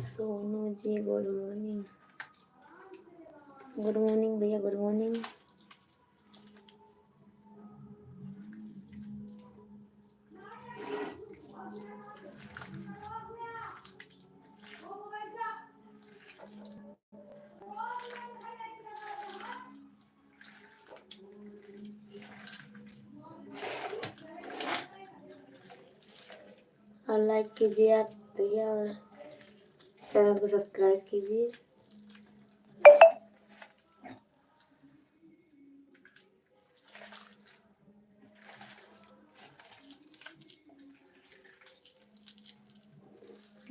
Sonu ji good morning. Good morning भैया, good morning. और like कीजिए आप भैया, और चैनल को सब्सक्राइब कीजिए।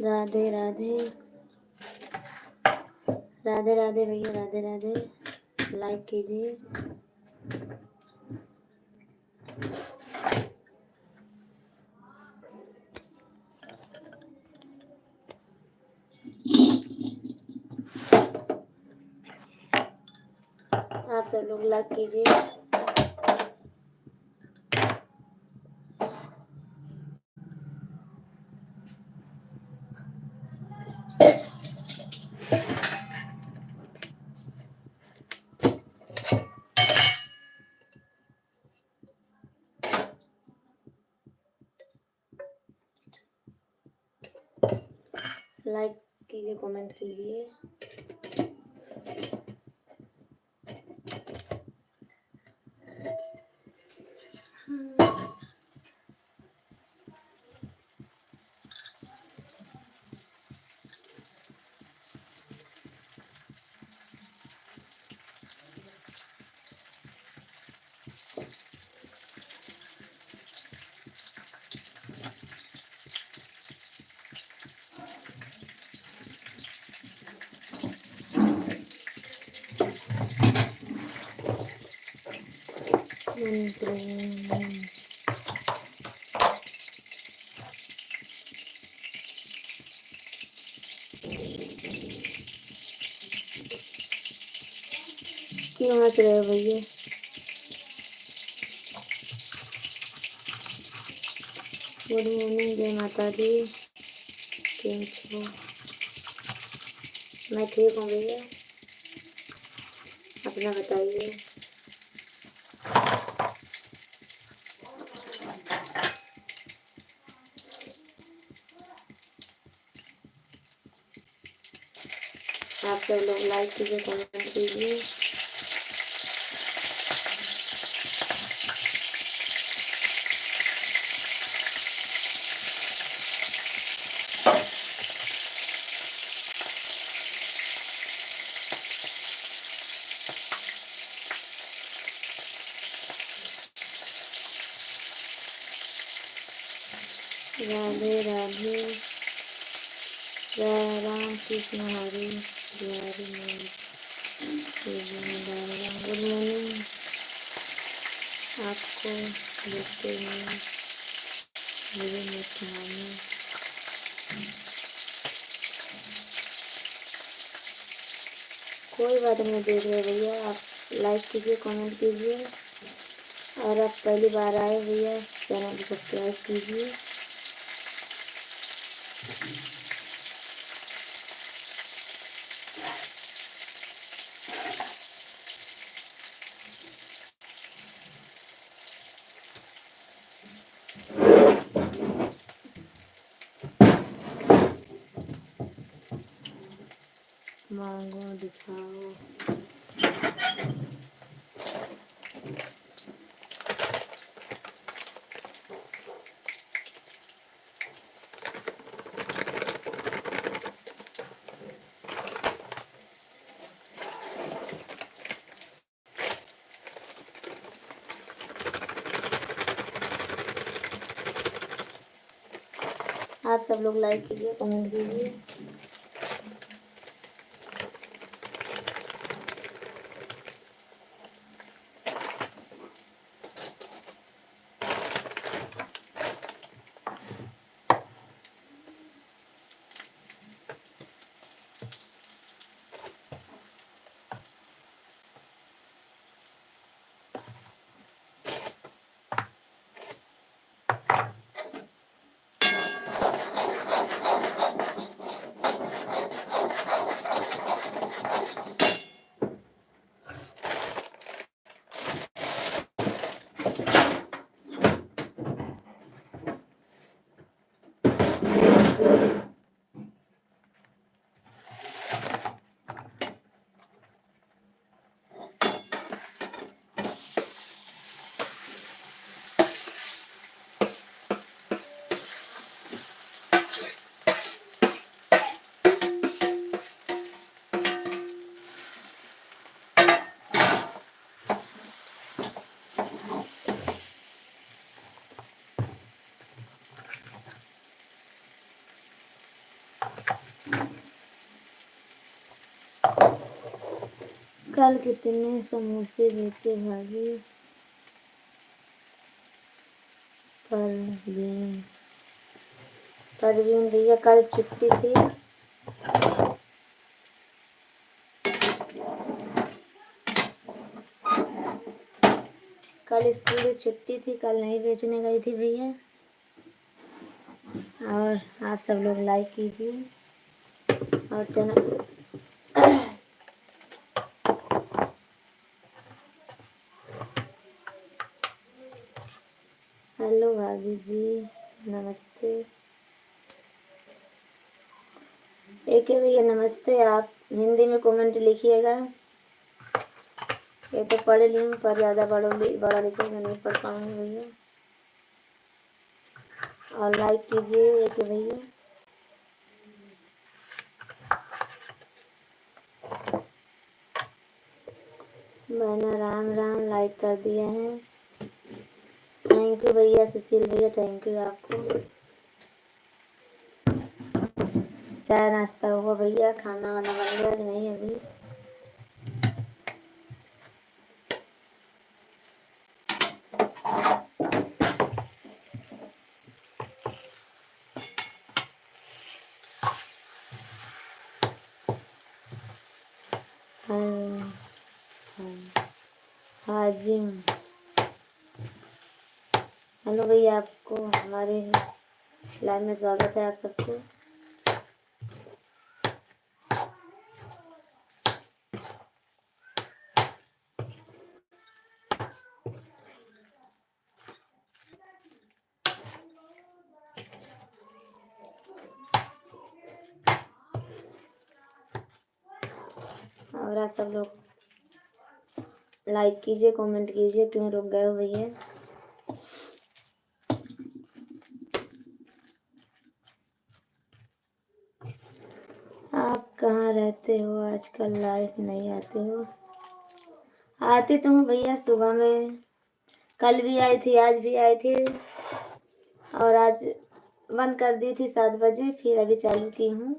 राधे राधे, राधे राधे भैया, राधे राधे। लाइक कीजिए। आप सब लोग लाइक कीजिए। लाइक कीजिए, कमेंट कीजिए। क्यों हंस रहे हो भैया? गुड मॉर्निंग, जय माता दी। कैम छो? मैं ठीक हूँ भैया, अपना बताइए। आप सब लोग लाइक कीजिए, कमेंट कीजिए। राधे राधे, जय राम कृष्ण हरे, जय हरे। Good morning. आपको देखते हुए मेरे मुस्कान। कोई बात नहीं देख रहे भैया, आप लाइक कीजिए, कमेंट कीजिए। और आप पहली बार आए भैया, चैनल को सब्सक्राइब कीजिए। मांगो दिखाओ। आप सब लोग लाइक कीजिए, कमेंट कीजिए। कल कितने समोसे बेचे भाभी? परवीन परवीन भैया कल छुट्टी थी। कल स्कूल में छुट्टी थी, कल नहीं बेचने गई थी भैया। और आप सब लोग लाइक कीजिए और चैनल। हेलो भाभी जी, नमस्ते। एक है भैया नमस्ते। आप हिंदी में कमेंट लिखिएगा। ये तो पढ़ ली हूँ पर ज़्यादा बड़ा लिखा मैं नहीं पढ़ पाऊँगी भैया। और लाइक कीजिए एक भैया। मैंने राम राम लाइक कर दिए हैं। थैंक यू भैया, सुशील भैया थैंक यू आपको। चाय नाश्ता हुआ भैया? खाना वाना बन गया कि नहीं अभी? हाजिम। हेलो भैया, आपको हमारे लाइव में स्वागत है आप सबको। और आप सब लोग लाइक कीजिए, कमेंट कीजिए। क्यों रुक गए हो भैया? आप कहाँ रहते हो? आजकल लाइव नहीं आते हो? आती तो हूँ भैया, सुबह में कल भी आई थी, आज भी आई थी। और आज बंद कर दी थी 7 बजे, फिर अभी चालू की हूँ।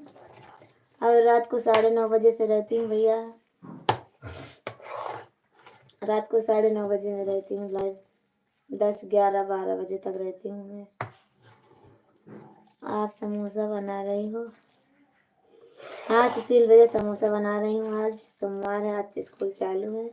और रात को 9:30 बजे से रहती हूँ भैया। रात को 9:30 बजे में रहती हूँ लाइव। 10, 11, 12 बजे तक रहती हूँ मैं। आप समोसा बना रही हो? हाँ सुशील भैया, समोसा बना रही हूँ। आज सोमवार है, आज स्कूल चालू है।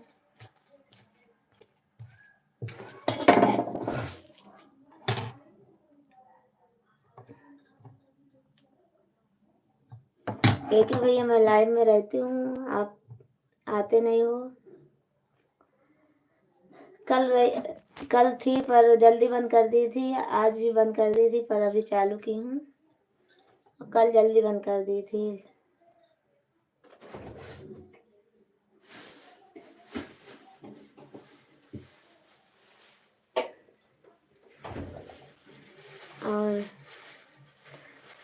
एक ही भैया, मैं लाइव में रहती हूँ, आप आते नहीं हो। कल थी पर जल्दी बंद कर दी थी, आज भी बंद कर दी थी पर अभी चालू की हूँ। कल जल्दी बंद कर दी थी। और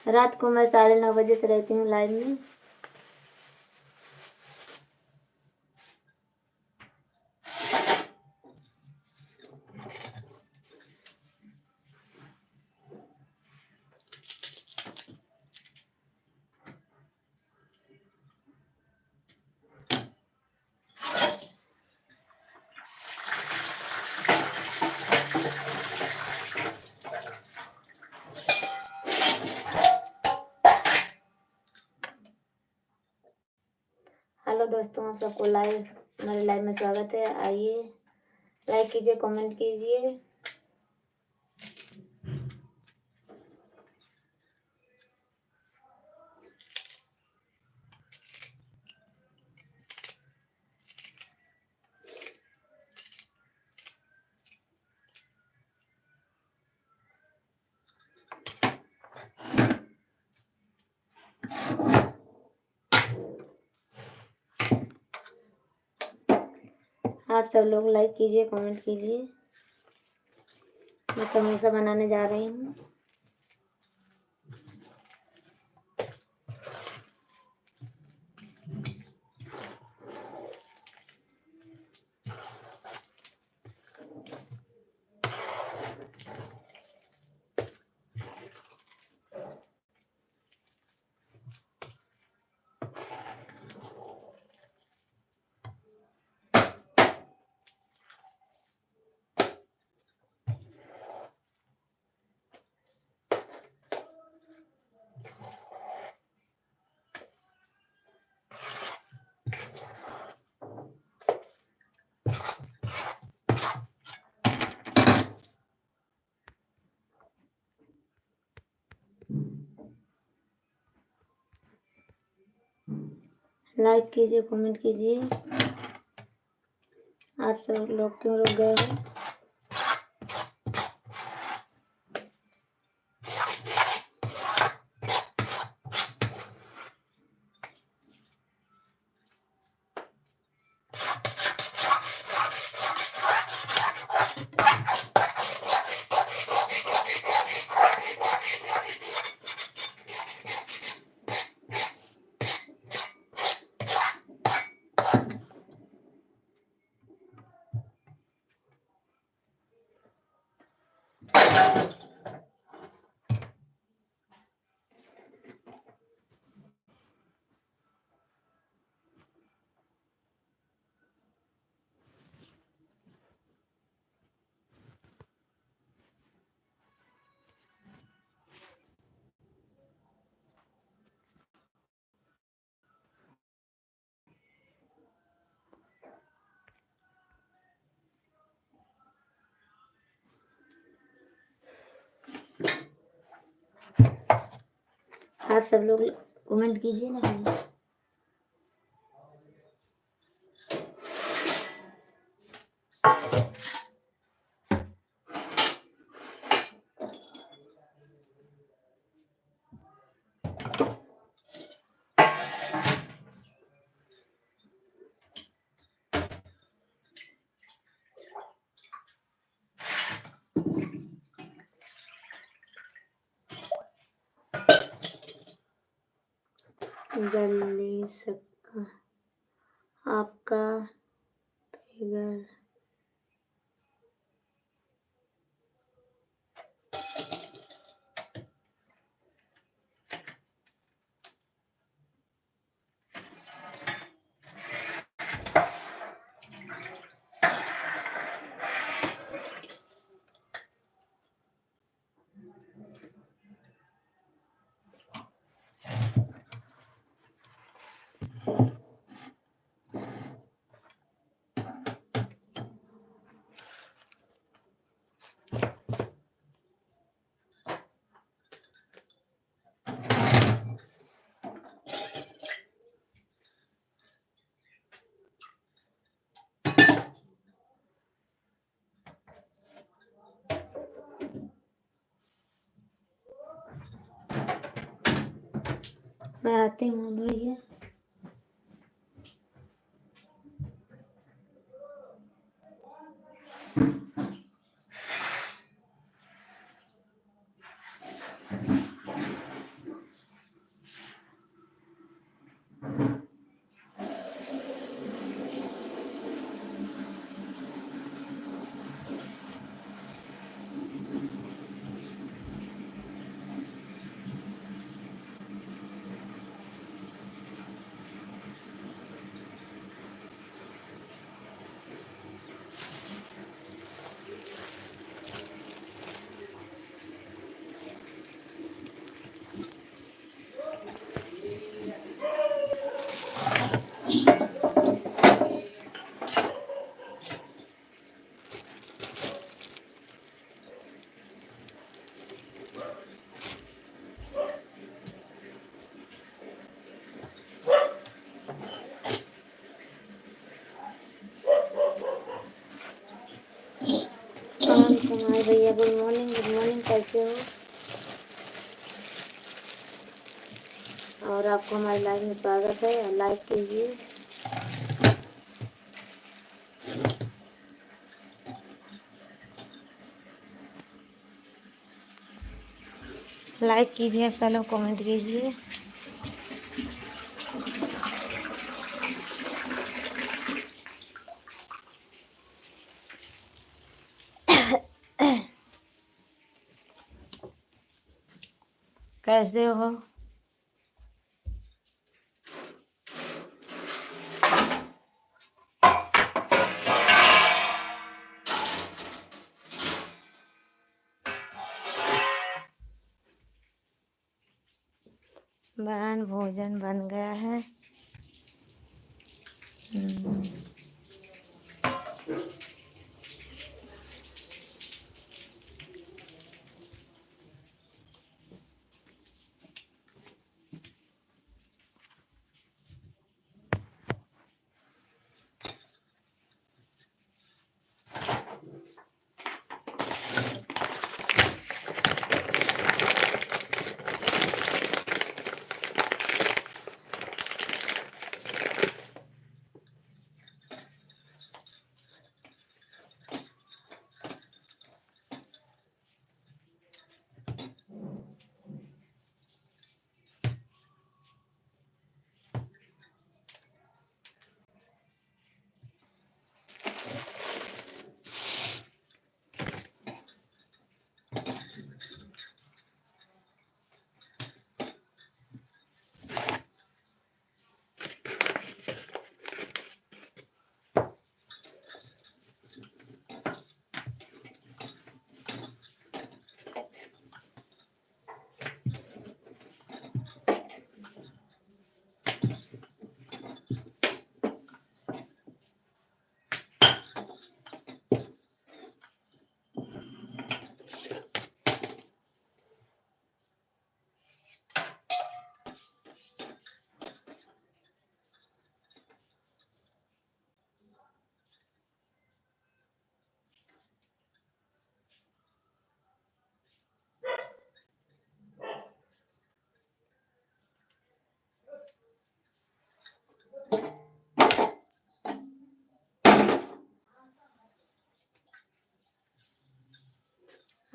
रात को मैं 9:30 बजे से रहती हूँ लाइव में। हेलो दोस्तों, आप सबको हमारे लाइव में स्वागत है। आइए लाइक कीजिए, कमेंट कीजिए। आप सब लोग लाइक कीजिए, कमेंट कीजिए। मैं समोसा बनाने जा रही हूँ। लाइक कीजिए, कमेंट कीजिए। आप सब लोग क्यों रुक गए हो? आप सब लोग कमेंट कीजिए ना भाई। जल्दी सबका आपका फिगर मैं आती हूँ भैया। कुमार भैया गुड मॉर्निंग, गुड मॉर्निंग, कैसे हो? और आपको हमारे लाइव में स्वागत है और लाइक कीजिए। लाइक कीजिए, आप सब लोग कमेंट कीजिए। कैसे हो? बहन भोजन बन गया है।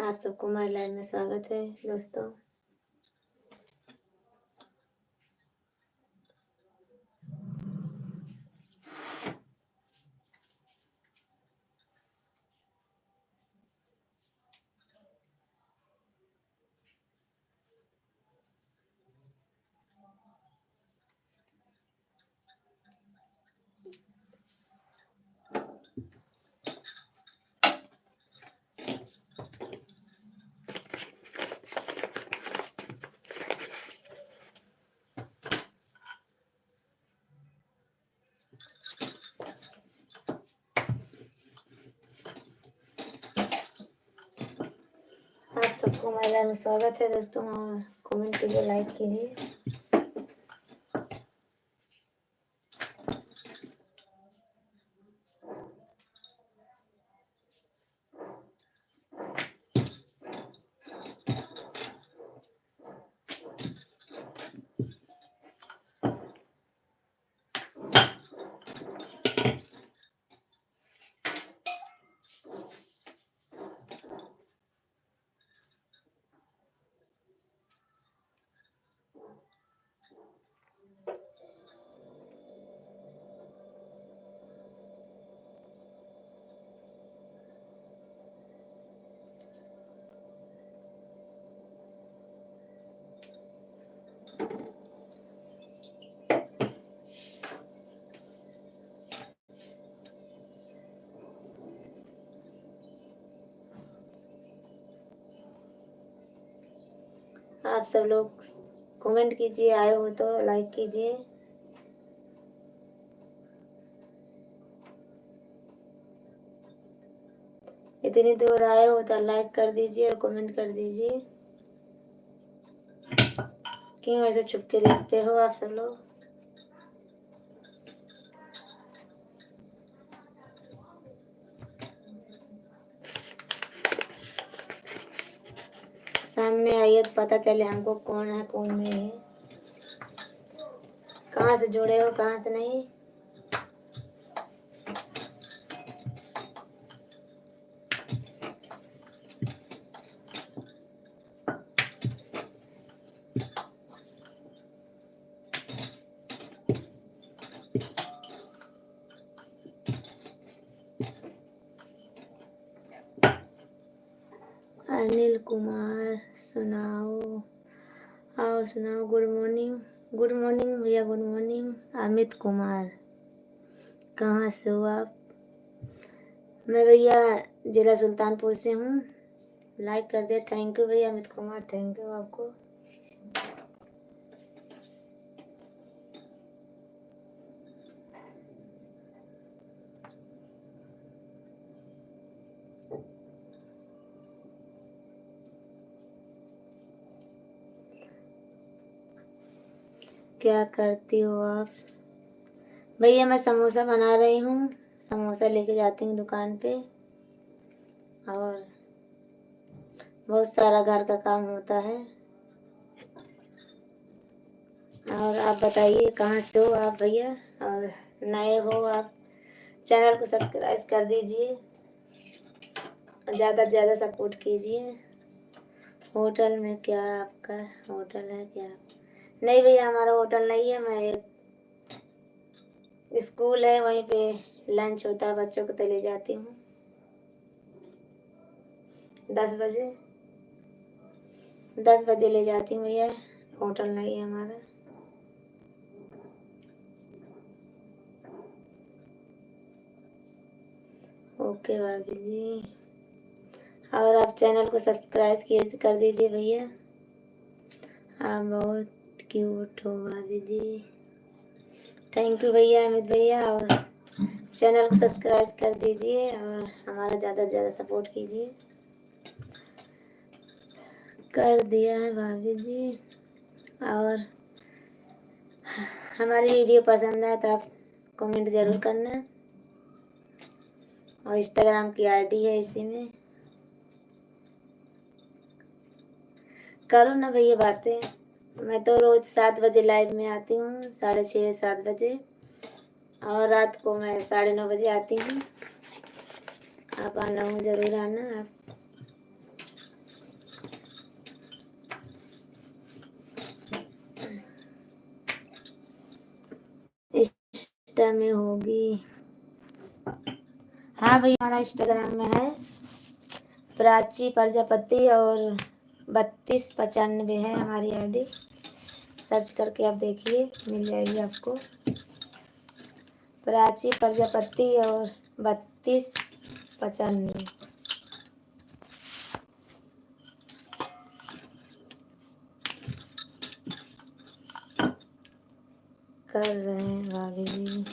आप सबको हमारे लाइव में स्वागत है दोस्तों। आप सबको हमारे लाइव में स्वागत है दोस्तों, और कमेंट कीजिए, लाइक कीजिए। आप सब लोग कमेंट कीजिए, आए हो तो लाइक कीजिए। इतनी दूर आए हो तो लाइक कर दीजिए और कमेंट कर दीजिए। क्यों ऐसे छुप के देखते हो आप सब लोग? सामने आइए तो पता चले हमको कौन है कौन नहीं है। कहाँ से जुड़े हो, कहाँ से नहीं। अनिल कुमार सुनाओ, और सुनाओ। गुड मॉर्निंग, गुड मॉर्निंग भैया, गुड मॉर्निंग। अमित कुमार, कहाँ से हो आप? मैं भैया जिला सुल्तानपुर से हूँ। लाइक कर दे। थैंक यू भैया अमित कुमार, थैंक यू आपको। क्या करती हो आप? भैया मैं समोसा बना रही हूँ, समोसा लेके जाती हूँ दुकान पे, और बहुत सारा घर का काम होता है। और आप बताइए कहाँ से हो आप भैया, और नए हो आप चैनल को सब्सक्राइब कर दीजिए, ज़्यादा से ज़्यादा सपोर्ट कीजिए। होटल में क्या आपका होटल है क्या? नहीं भैया हमारा होटल नहीं है, मैं एक स्कूल है वहीं पे लंच होता है बच्चों को, तो ले जाती हूँ 10 बजे। 10 बजे ले जाती हूँ भैया, होटल नहीं है हमारा। ओके भाभी जी, और आप चैनल को सब्सक्राइब कर दीजिए भैया। आप बहुत क्यूट हो भाभी जी। थैंक यू भैया अमित भैया, और चैनल को सब्सक्राइब कर दीजिए और हमारा ज़्यादा से ज़्यादा सपोर्ट कीजिए। कर दिया है भाभी जी। और हमारी वीडियो पसंद आए तो आप कमेंट ज़रूर करना, और इंस्टाग्राम की आईडी है इसी में। करो ना भैया बातें। मैं तो रोज़ 7 बजे लाइव में आती हूँ, 6:30 7 बजे, और रात को मैं 9:30 बजे आती हूँ। आप आना हो, ज़रूर आना आप। इंस्टा में होगी। हाँ भैया हमारा इंस्टाग्राम में है प्राची प्रजापति और 3295 है हमारी आईडी। सर्च करके आप देखिए मिल जाएगी आपको। प्राची प्रजापति और 3295। कर रहे हैं भाभी जी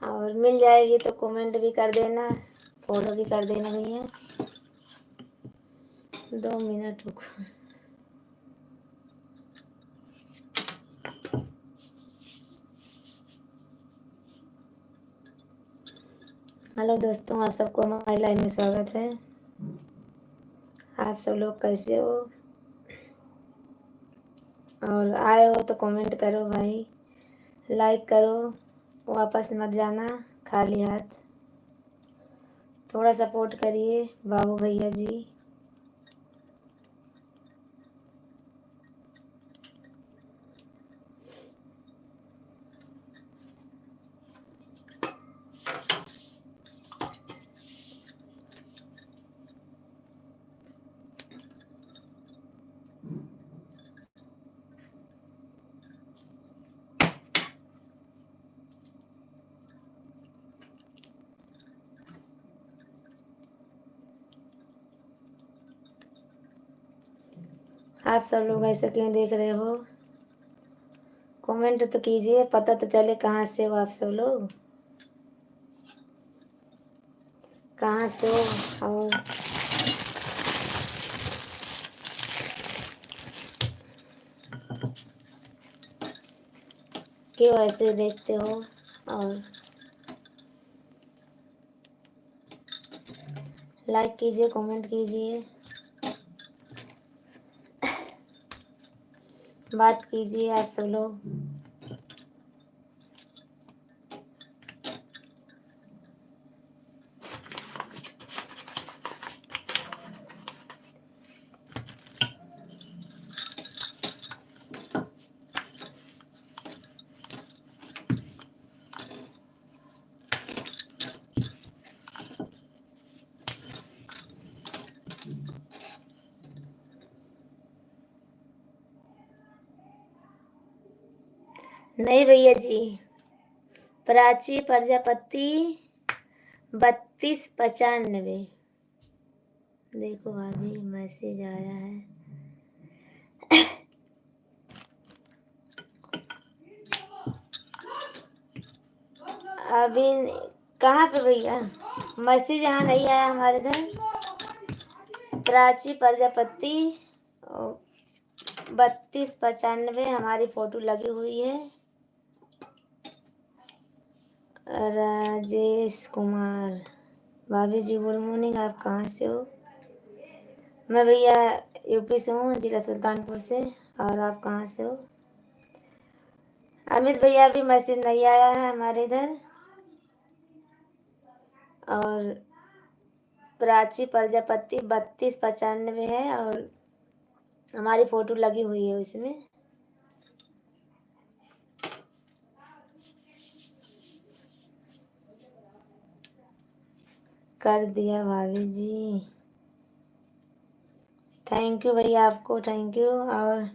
और मिल जाएगी तो कमेंट भी कर देना, फॉलो भी कर देना भैया। 2 मिनट रुको। हेलो दोस्तों, आप सबको हमारी लाइव में स्वागत है। आप सब लोग कैसे हो और आए हो तो कमेंट करो भाई, लाइक करो, वापस मत जाना खाली हाथ। थोड़ा सपोर्ट करिए बाबू भैया जी। आप सब लोग ऐसे क्यों देख रहे हो? कमेंट तो कीजिए, पता तो चले कहाँ से हो आप सब लोग, कहाँ से हो और क्यों ऐसे देखते हो। और लाइक कीजिए, कमेंट कीजिए, बात कीजिए आप सब लोग। नहीं भैया जी, प्राची प्रजापति 3295। देखो भाभी मैसेज आया है। अभी कहाँ पे भैया? मैसेज यहाँ नहीं आया हमारे इधर। प्राची प्रजापति 3295 हमारी फोटो लगी हुई है। राजेश कुमार, भाभी जी गुड मॉर्निंग, आप कहाँ से हो? मैं भैया यूपी से हूँ, जिला सुल्तानपुर से। और आप कहाँ से हो? अमित भैया अभी मैसेज नहीं आया है हमारे इधर। और प्राची प्रजापति 3295 है और हमारी फोटो लगी हुई है उसमें। कर दिया भाभी जी, थैंक यू भैया, आपको थैंक यू। और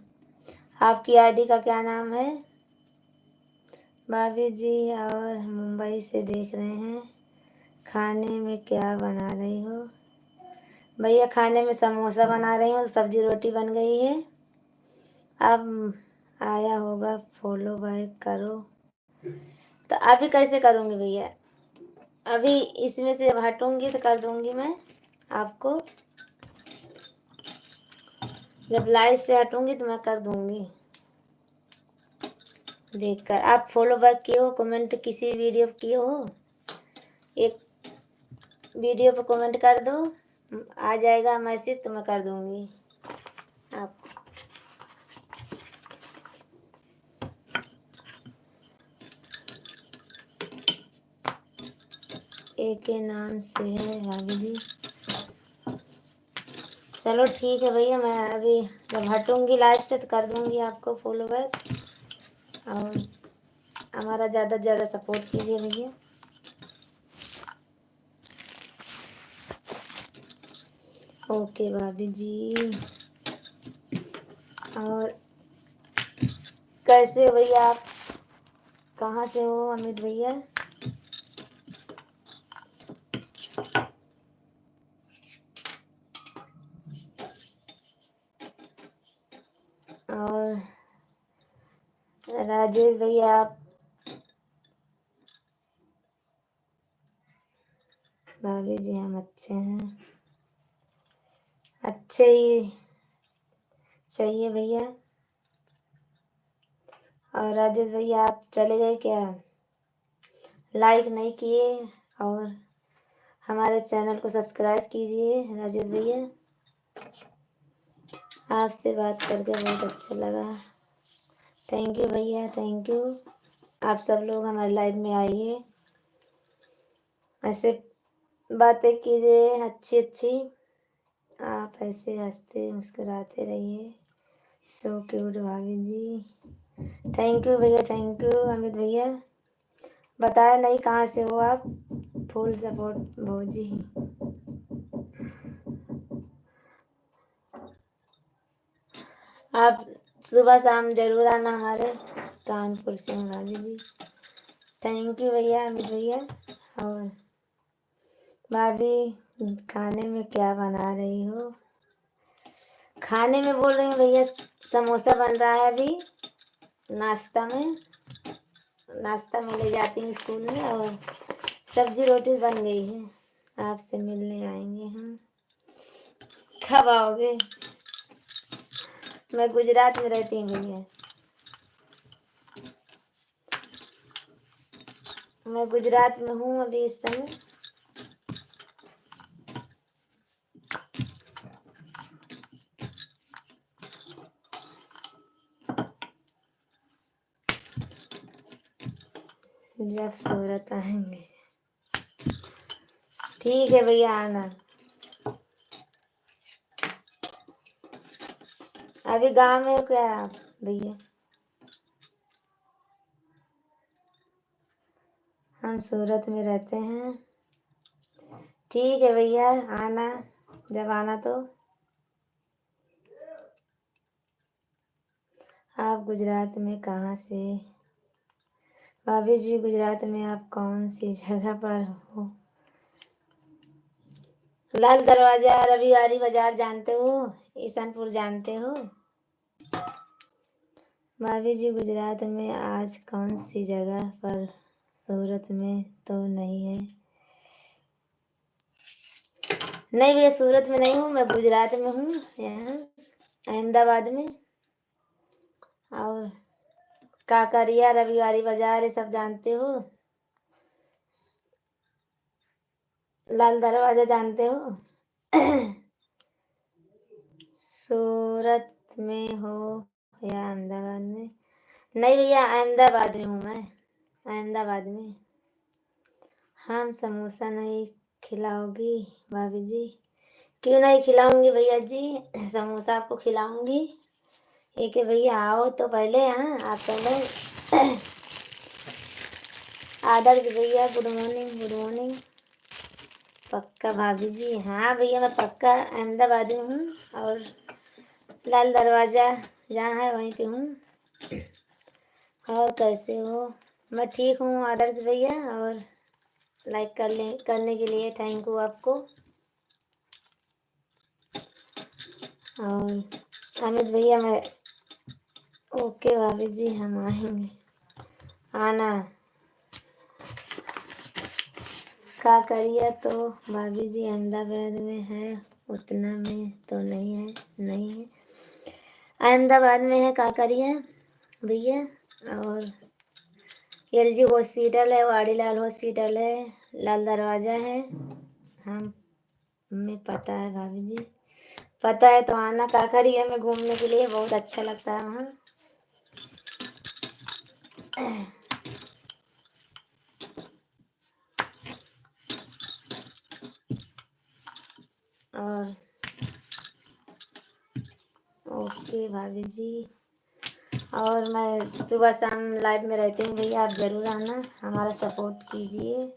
आपकी आईडी का क्या नाम है? भाभी जी और मुंबई से देख रहे हैं। खाने में क्या बना रही हो? भैया खाने में समोसा बना रही हूँ, सब्जी रोटी बन गई है। अब आया होगा फॉलो बैक करो। तो अभी कैसे करूँगी भैया? अभी इसमें से हटूंगी तो कर दूंगी मैं आपको। जब लाइव से हटूंगी तो मैं कर दूंगी। देखकर आप फॉलो बैक किए हो, कमेंट किसी वीडियो पर किए हो, एक वीडियो पर कमेंट कर दो, आ जाएगा मैसेज तो मैं कर दूंगी आप। एक के नाम से है भाभी जी। चलो ठीक है भैया, मैं अभी जब हटूंगी लाइव से तो कर दूंगी आपको फॉलो बैक। और हमारा ज़्यादा से ज़्यादा सपोर्ट कीजिए भैया। ओके भाभी जी। और कैसे हो भैया आप? कहाँ से हो अमित भैया? और राजेश भैया आप? भाभी जी हम अच्छे हैं। अच्छे ही चाहिए भैया। और राजेश भैया आप चले गए क्या? लाइक नहीं किए और हमारे चैनल को सब्सक्राइब कीजिए राजेश भैया। आपसे बात करके बहुत अच्छा लगा। थैंक यू भैया, थैंक यू। आप सब लोग हमारे लाइव में आइए, ऐसे बातें कीजिए अच्छी अच्छी। आप ऐसे हंसते मुस्कुराते रहिए। सो क्यूट भाभी जी। थैंक यू भैया, थैंक यू अमित भैया। बताया नहीं कहाँ से हो आप? फुल सपोर्ट भौजी। आप सुबह शाम जरूर आना हमारे कानपुर से हैं भाभी जी। थैंक यू भैया अमित भैया। और भाभी खाने में क्या बना रही हो? खाने में बोल रही हूँ भैया समोसा बन रहा है अभी नाश्ता में। नाश्ता में ले जाती हूँ स्कूल में। और सब्जी रोटी बन गई है। आपसे मिलने आएंगे हम। कब आओगे? मैं गुजरात में रहती हूँ भैया। मैं गुजरात में हूँ अभी इस समय। जब सूरत आएंगे ठीक है भैया आना। अभी गांव में हो क्या आप भैया? हम सूरत में रहते हैं। ठीक है भैया आना, जब आना तो। आप गुजरात में कहाँ से? भाभी जी गुजरात में आप कौन सी जगह पर हो? लाल दरवाजा, रविवारी बाजार जानते हो? ईशानपुर जानते हो? भाभी जी गुजरात में आज कौन सी जगह पर? सूरत में तो नहीं है। नहीं भैया सूरत में नहीं हूँ, मैं गुजरात में हूँ, यहाँ अहमदाबाद में। और काकरिया, रविवारी बाजार ये सब जानते हो? लाल दरवाजा जानते हो? सूरत में हो या अहमदाबाद में? नहीं भैया अहमदाबाद में हूँ मैं, अहमदाबाद में। हम समोसा नहीं खिलाओगी भाभी जी? क्यों नहीं खिलाऊंगी भैया जी, समोसा आपको खिलाऊंगी। एक है भैया आओ तो पहले। यहाँ आप पहले। आदर्श भैया गुड मॉर्निंग, गुड मॉर्निंग। पक्का भाभी जी? हाँ भैया मैं पक्का अहमदाबाद में हूँ और लाल दरवाजा जहाँ है वहीं पे हूँ। और कैसे हो? मैं ठीक हूँ आदर्श भैया। और लाइक करने के लिए थैंक यू आपको। और अमित भैया मैं ओके भाभी जी हम आएंगे, आना। का करिए तो भाभी जी अहमदाबाद में है, उतना में तो नहीं है, नहीं है। अहमदाबाद में है काकरिया भैया। और एलजी हॉस्पिटल है, वाड़ीलाल हॉस्पिटल है, लाल दरवाजा है। हम हमें पता है भाभी जी, पता है तो आना काकरिया में घूमने के लिए, बहुत अच्छा लगता है वहाँ। और ओके भाभी जी। और मैं सुबह शाम लाइव में रहती हूँ भैया, आप ज़रूर आना, हमारा सपोर्ट कीजिए।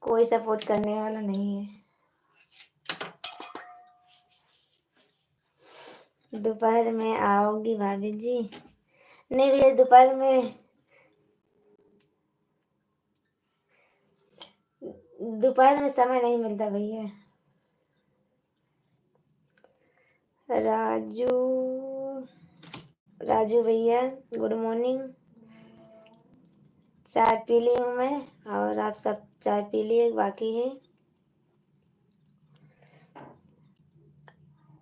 कोई सपोर्ट करने वाला नहीं है। दोपहर में आओगी भाभी जी? नहीं भैया, दोपहर में समय नहीं मिलता भैया। राजू भैया गुड मॉर्निंग। चाय पी ली हूँ मैं, और आप सब चाय पी लिए बाकी है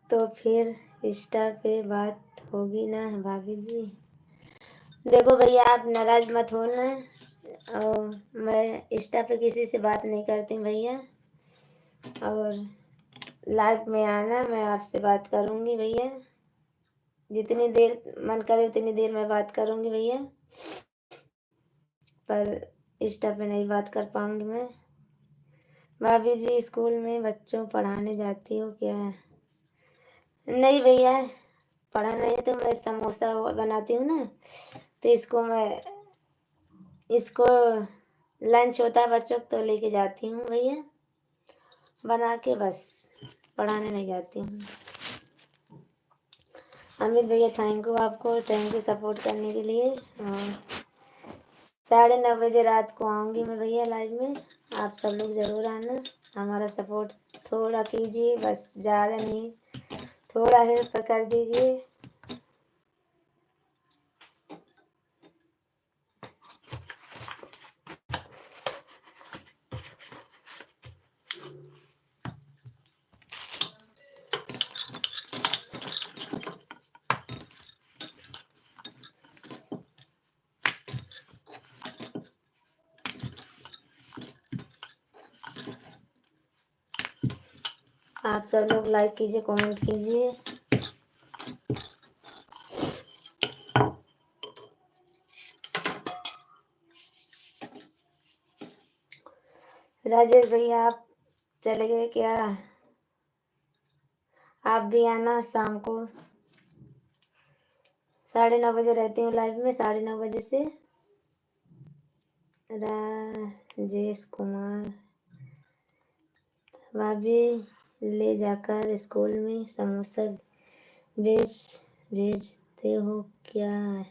तो फिर इंस्टा पे बात होगी ना भाभी जी? देखो भैया, आप नाराज मत होना, और मैं इंस्टा पे किसी से बात नहीं करती भैया, और लाइव में आना, मैं आपसे बात करूँगी भैया, जितनी देर मन करे उतनी देर में बात करूँगी भैया, पर इंस्टा पे नहीं बात कर पाऊँगी मैं। भाभी जी स्कूल में बच्चों पढ़ाने जाती हो क्या? नहीं भैया, पढ़ा नहीं तो मैं समोसा बनाती हूँ ना, तो इसको लंच होता है बच्चों को तो लेके जाती हूँ भैया बना के, बस पढ़ाने नहीं जाती हूँ। अमित भैया थैंक यू, आपको थैंक यू सपोर्ट करने के लिए। 9:30 रात को आऊँगी मैं भैया लाइव में, आप सब लोग ज़रूर आना, हमारा सपोर्ट थोड़ा कीजिए, बस ज़्यादा नहीं, थोड़ा हेल्प कर दीजिए। आप सब लोग लाइक कीजिए, कमेंट कीजिए। राजेश भैया आप चले गए क्या? आप भी आना शाम को 9:30 रहती हूँ लाइव में, 9:30 से। राजेश कुमार, भाभी ले जाकर स्कूल में समोसा भेजते हो क्या?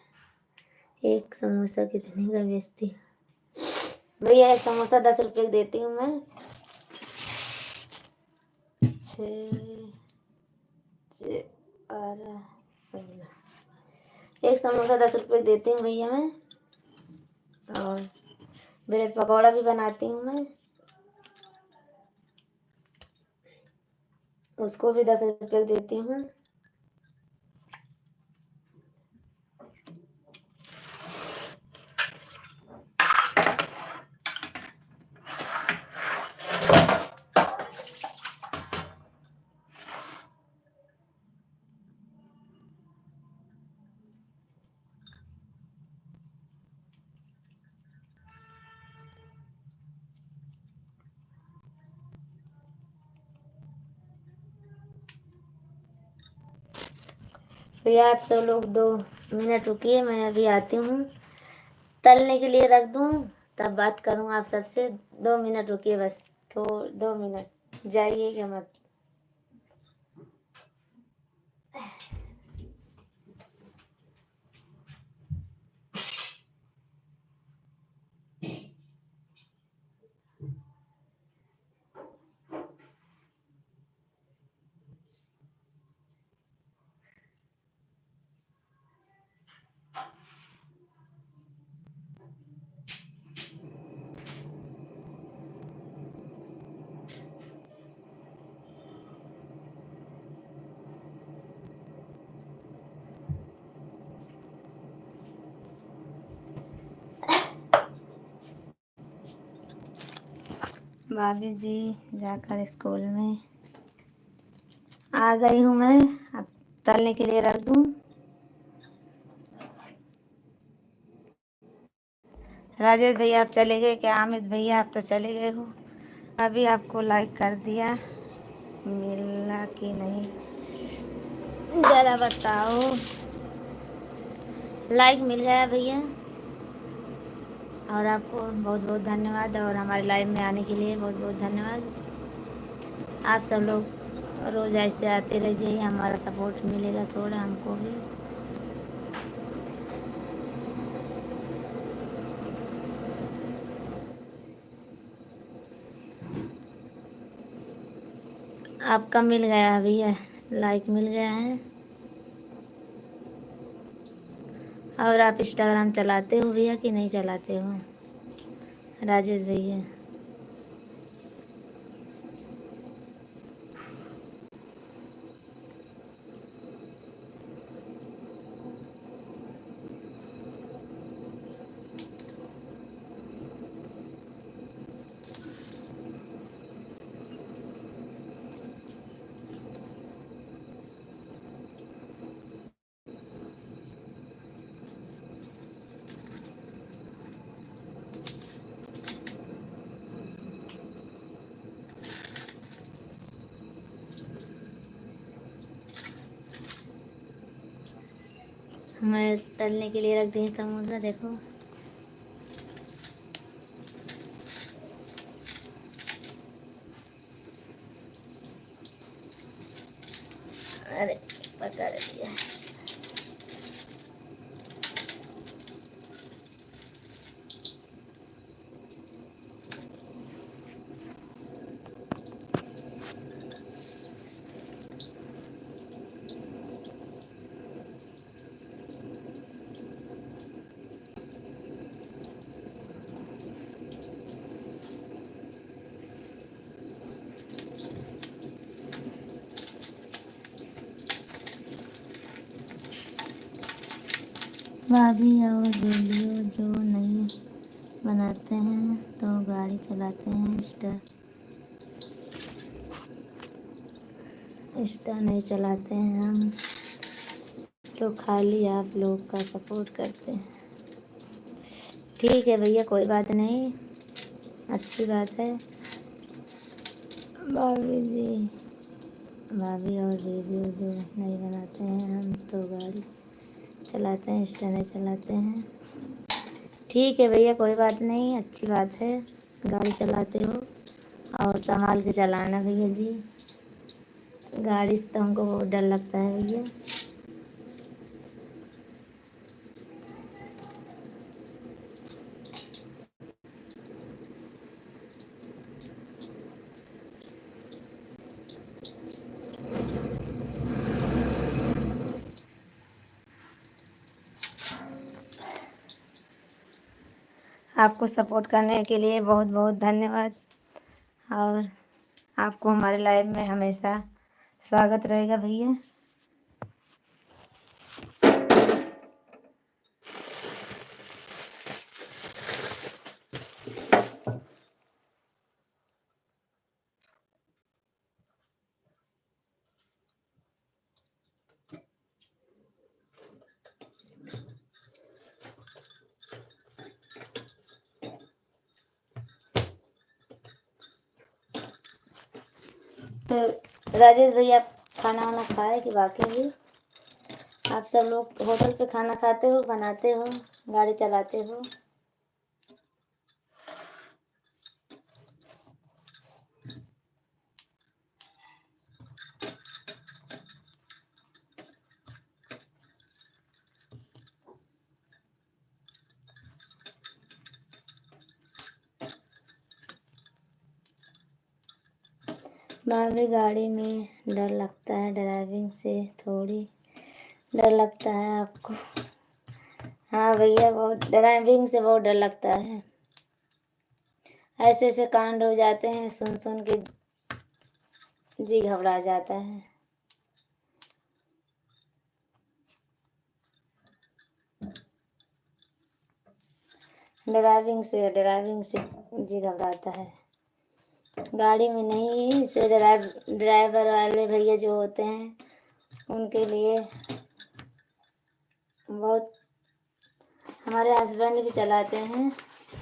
एक समोसा कितने का बेचती हो? भैया एक समोसा 10 रुपये की देती हूँ मैं। 6, 12, 16, एक समोसा 10 रुपये देती हूँ भैया मैं, और ब्रेड पकौड़ा भी बनाती हूँ मैं, उसको भी 10 रुपये देती हूँ। भैया आप सब लोग 2 मिनट रुकिए, मैं अभी आती हूँ, तलने के लिए रख दूँ तब बात करूँ आप सबसे। 2 मिनट रुकिए बस, 2 मिनट, जाइएगा मत। भाभी जी जाकर स्कूल में आ गई हूँ मैं, अब तलने के लिए रख दूँ। राजेश भैया आप चले गए क्या? अमित भैया आप तो चले गए हो। अभी आपको लाइक कर दिया, मिला कि नहीं जरा बताओ। लाइक मिल गया भैया। और आपको बहुत बहुत धन्यवाद, और हमारे लाइव में आने के लिए बहुत बहुत धन्यवाद। आप सब लोग रोज़ ऐसे आते रहिए, हमारा सपोर्ट मिलेगा थोड़ा हमको भी। आपका मिल गया है भैया, लाइक मिल गया है। और आप इंस्टाग्राम चलाते हो भैया कि नहीं चलाते हो राजेश भैया? मैं तलने के लिए रख दी समोसा, देखो। अरे पका दिया। भाभी और वीडियो जो नहीं बनाते हैं तो गाड़ी चलाते हैं, इंस्टा नहीं चलाते हैं हम तो खाली आप लोग का सपोर्ट करते हैं। ठीक है भैया, कोई बात नहीं, अच्छी बात है। भाभी जी, भाभी और वीडियो जो नहीं बनाते हैं हम तो गाड़ी चलाते हैं, इंस्टा नहीं चलाते हैं। ठीक है भैया, कोई बात नहीं, अच्छी बात है। गाड़ी चलाते हो और संभाल के चलाना भैया जी। गाड़ी से तो हमको बहुत डर लगता है भैया। आपको सपोर्ट करने के लिए बहुत बहुत धन्यवाद, और आपको हमारे लाइव में हमेशा स्वागत रहेगा भैया। तो राजेश भैया, आप खाना वाना खाए कि बाकी भी? आप सब लोग होटल पे खाना खाते हो, बनाते हो, गाड़ी चलाते हो? भाभी, गाड़ी में डर लगता है, ड्राइविंग से थोड़ी डर लगता है आपको? हाँ भैया, बहुत ड्राइविंग से बहुत डर लगता है। ऐसे ऐसे कांड हो जाते हैं, सुन सुन के जी घबरा जाता है। ड्राइविंग से जी घबराता है, गाड़ी में नहीं। से ड्राइवर वाले भैया जो होते हैं उनके लिए बहुत। हमारे हस्बैंड भी चलाते हैं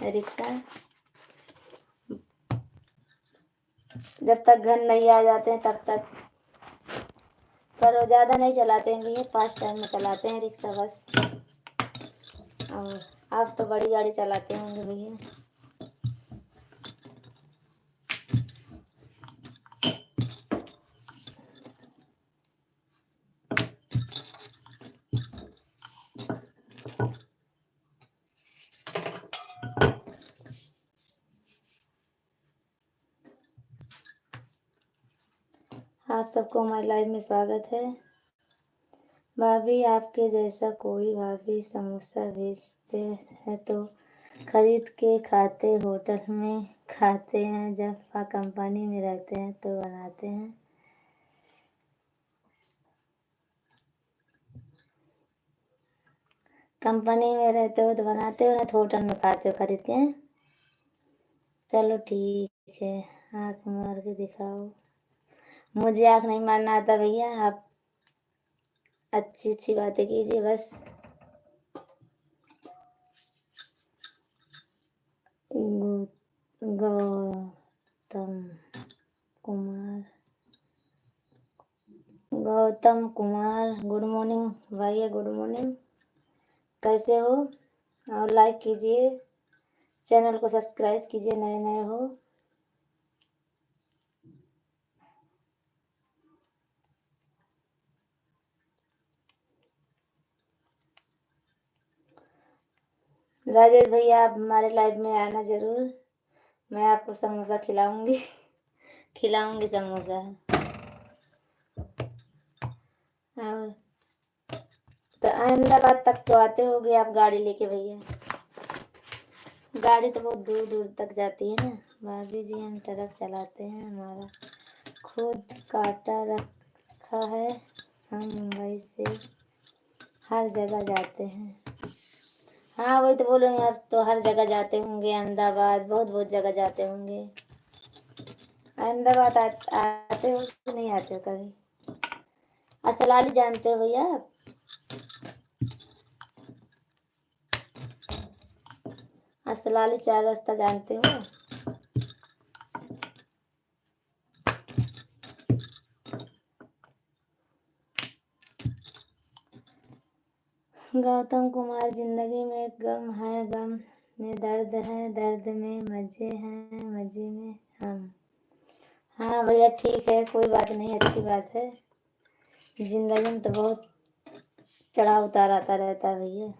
रिक्शा, जब तक घर नहीं आ जाते हैं तब तक। पर वो ज़्यादा नहीं चलाते हैं भैया, 5 टाइम में चलाते हैं रिक्शा बस। और आप तो बड़ी गाड़ी चलाते होंगे भैया। आप सबको हमारे लाइव में स्वागत है। भाभी आपके जैसा कोई भाभी समोसा भेजते हैं तो खरीद के खाते, होटल में खाते हैं, जब कंपनी में रहते हैं तो बनाते हैं। कंपनी में रहते हो तो बनाते हो, ना तो होटल में खाते हो खरीद के। चलो ठीक है, आँख मार के दिखाओ। मुझे आँख नहीं मारना आता भैया, आप अच्छी अच्छी बातें कीजिए बस। गौतम कुमार, गौतम कुमार, गुड मॉर्निंग भैया, गुड मॉर्निंग। कैसे हो? और लाइक कीजिए, चैनल को सब्सक्राइब कीजिए नए नए हो। राजेश भैया आप हमारे लाइव में आना जरूर, मैं आपको समोसा खिलाऊंगी खिलाऊंगी समोसा। और तो अहमदाबाद तक तो आते होगे आप गाड़ी लेके भैया? गाड़ी तो बहुत दूर दूर तक जाती है ना भाभी जी। हम ट्रक चलाते हैं, हमारा खुद काटा रखा है। हम मुंबई से हर जगह जाते हैं। हाँ वही तो बोलूँगी, आप तो हर जगह जाते होंगे, अहमदाबाद बहुत बहुत जगह जाते होंगे। अहमदाबाद आते हो कि नहीं आते हो कभी? असलाली जानते हो भैया आप? असलाली 4 रास्ता जानते हो? गौतम कुमार, जिंदगी में गम है, गम में दर्द है, दर्द में मजे हैं, मजे में हम। हाँ भैया ठीक है, कोई बात नहीं, अच्छी बात है। जिंदगी में तो बहुत चढ़ाव उतार आता रहता है भैया।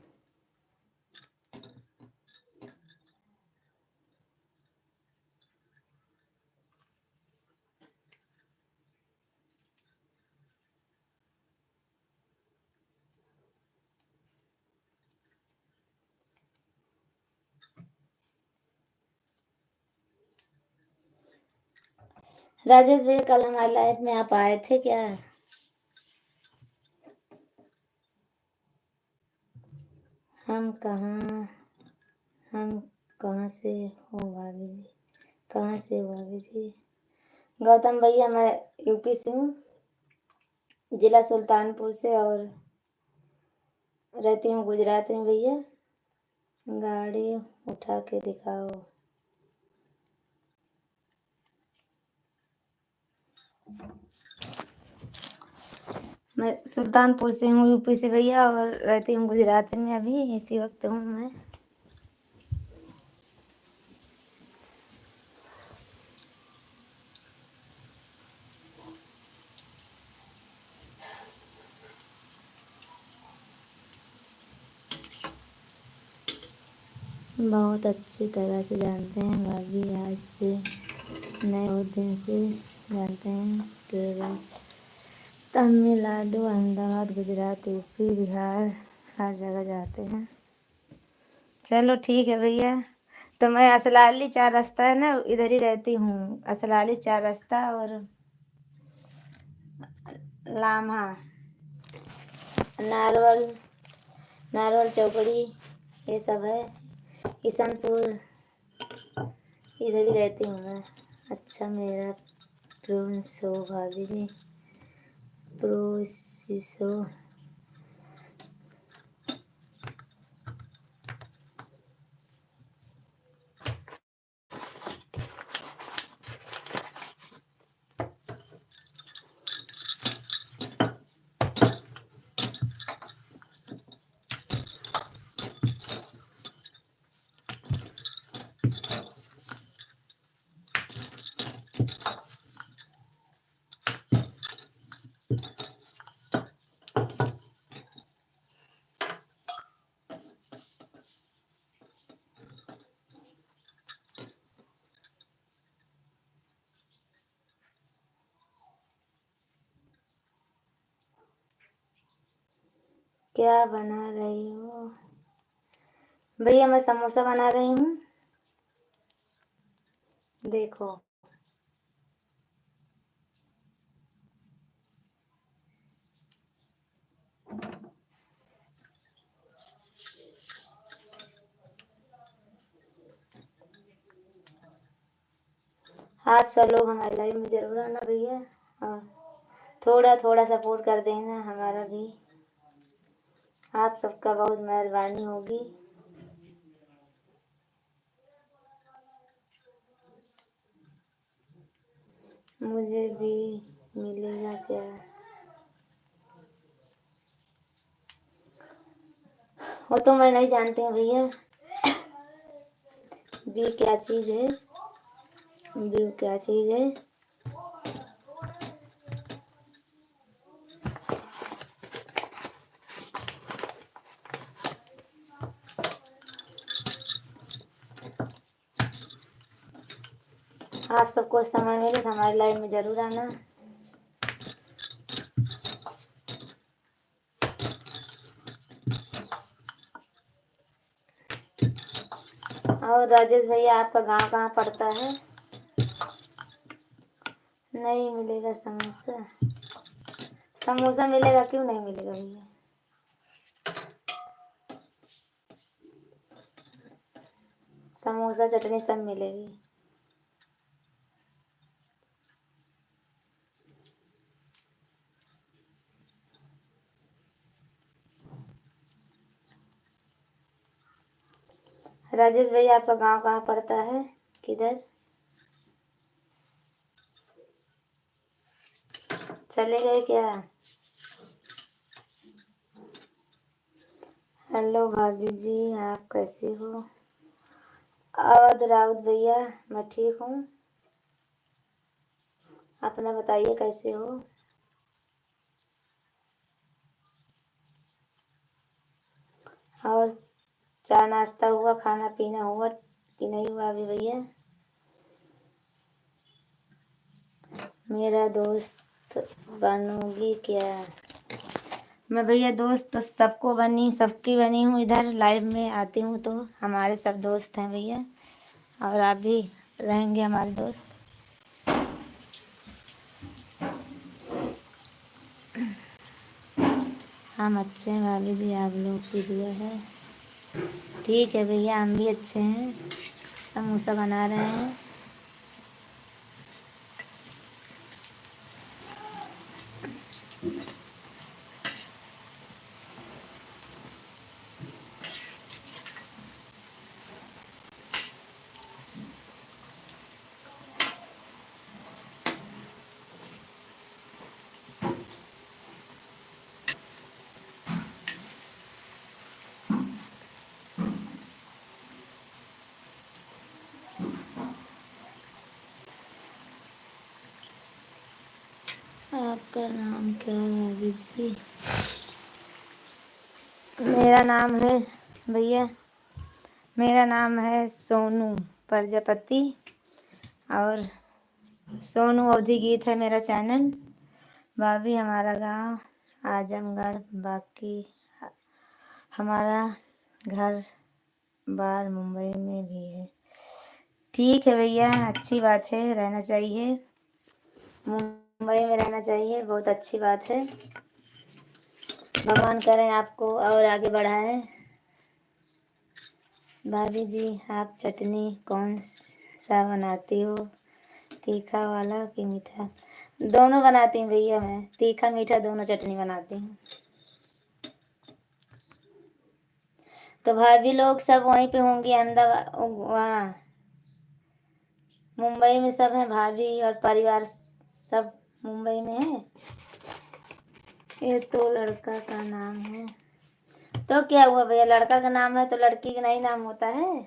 राजेश भैया कल हमारे लाइफ में आप आए थे क्या? हम कहाँ से हो भाभी जी? कहाँ से हो भाभी जी? गौतम भैया मैं यूपी से हूँ, जिला सुल्तानपुर से, और रहती हूँ गुजरात में भैया। गाड़ी उठा के दिखाओ। मैं सुल्तानपुर से हूँ, यूपी से भैया, और रहती हूँ गुजरात में। अभी इसी वक्त हूँ मैं। बहुत अच्छी तरह से जानते हैं भाभी, आज से नए बहुत दिन से जानते हैं। केरल, तमिलनाडु, अहमदाबाद, गुजरात, यूपी, बिहार, हर जगह जाते हैं। चलो ठीक है भैया, तो मैं असलाली 4 रास्ता है ना, इधर ही रहती हूँ। असलाली 4 रास्ता और लाम्हा, नारवल, नारवल चौकड़ी, ये सब है। किशनपुर, इधर ही रहती हूँ मैं। अच्छा मेरा प्रोंसो भाभी जी, प्रोसिसो। क्या बना रही हो? भैया मैं समोसा बना रही हूँ, देखो। आप सब लोग हमारे लाइव में जरूर आना भैया, और थोड़ा थोड़ा सपोर्ट कर देना हमारा भी, आप सबका बहुत मेहरबानी होगी। मुझे भी मिलेगा क्या? वो तो मैं नहीं जानती हूँ भैया, बी क्या चीज़ है, बी क्या चीज़ है। आप सबको समय मिले तो हमारे लाइव में जरूर आना। और राजेश भैया आपका गांव कहाँ पड़ता है? नहीं मिलेगा समोसा? समोसा मिलेगा, क्यों नहीं मिलेगा भैया? समोसा चटनी सब मिलेगी। राजेश भैया आपका गांव कहाँ पड़ता है, किधर? चले गए क्या? हेलो भाभी जी, आप कैसे हो? अवध राउत भैया, मैं ठीक हूँ, अपना बताइए कैसे हो? और चाय नाश्ता हुआ, खाना पीना हुआ कि नहीं हुआ अभी भैया? मेरा दोस्त बनोगी क्या? मैं भैया दोस्त तो सबको बनी, सबकी बनी हूँ, इधर लाइव में आती हूँ तो हमारे सब दोस्त हैं भैया, और आप भी रहेंगे हमारे दोस्त। हम अच्छे हैं भाभी जी, आप लोग की दुआ है। ठीक है भैया, हम भी अच्छे हैं, समोसा बना रहे हैं। आपका नाम क्या है भाभी जी? मेरा नाम है भैया, मेरा नाम है सोनू प्रजापति, और सोनू अवधि गीत है मेरा चैनल। भाभी हमारा गांव आजमगढ़, बाकी हमारा घर बार मुंबई में भी है। ठीक है भैया, अच्छी बात है, रहना चाहिए, मुंबई में रहना चाहिए, बहुत अच्छी बात है। भगवान करें आपको और आगे बढ़ाएं। भाभी जी आप चटनी कौन सा बनाती हो, तीखा वाला कि मीठा? दोनों बनाती हूँ भैया, मैं तीखा मीठा दोनों चटनी बनाती हूँ। तो भाभी लोग सब वहीं पे होंगी, अहमदाबाद वहाँ मुंबई में सब हैं, भाभी और परिवार सब मुंबई में है। ये तो लड़का का नाम है, तो क्या हुआ भैया, लड़का का नाम है तो लड़की का नहीं नाम होता है?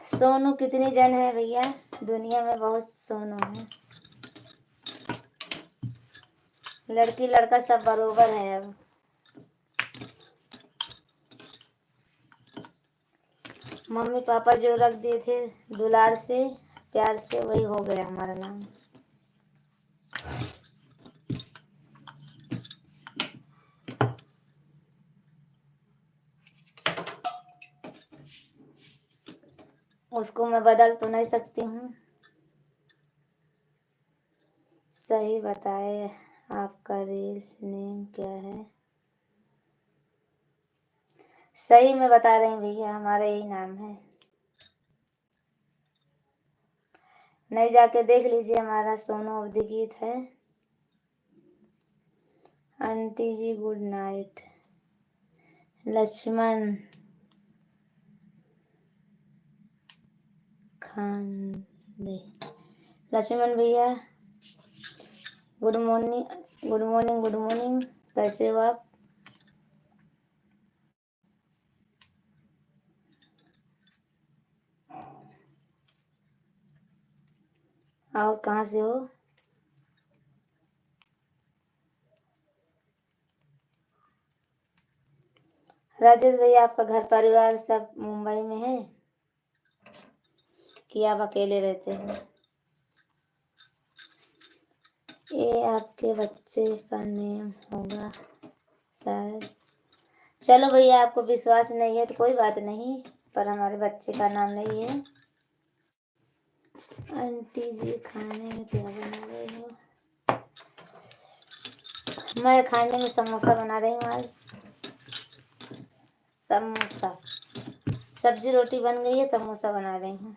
सोनू कितनी जन है भैया, दुनिया में बहुत सोनू है, लड़की लड़का सब बरोबर है। अब मम्मी पापा जो रख दिए थे दुलार से प्यार से, वही हो गया हमारा नाम। उसको मैं बदल तो नहीं सकती हूँ। सही बताए, आपका रील्स नेम क्या है? सही में बता रही हूँ भैया, हमारा यही नाम है। नहीं जाके देख लीजिए, हमारा सोनू अवधि गीत है। आंटी जी गुड नाइट। लक्ष्मण खांडे, लक्ष्मण भैया good morning, good morning, good morning. कैसे हो आप? और कहाँ से हो? राजेश भैया, आपका घर परिवार सब मुंबई में है कि आप अकेले रहते हो? ये आपके बच्चे का नेम होगा शायद। चलो भैया, आपको विश्वास नहीं है तो कोई बात नहीं, पर हमारे बच्चे का नाम नहीं है। आंटी जी खाने में क्या बना रहे हो? मैं खाने में समोसा बना रही हूँ आज। समोसा, सब्जी रोटी बन गई है, समोसा बना रही हूँ।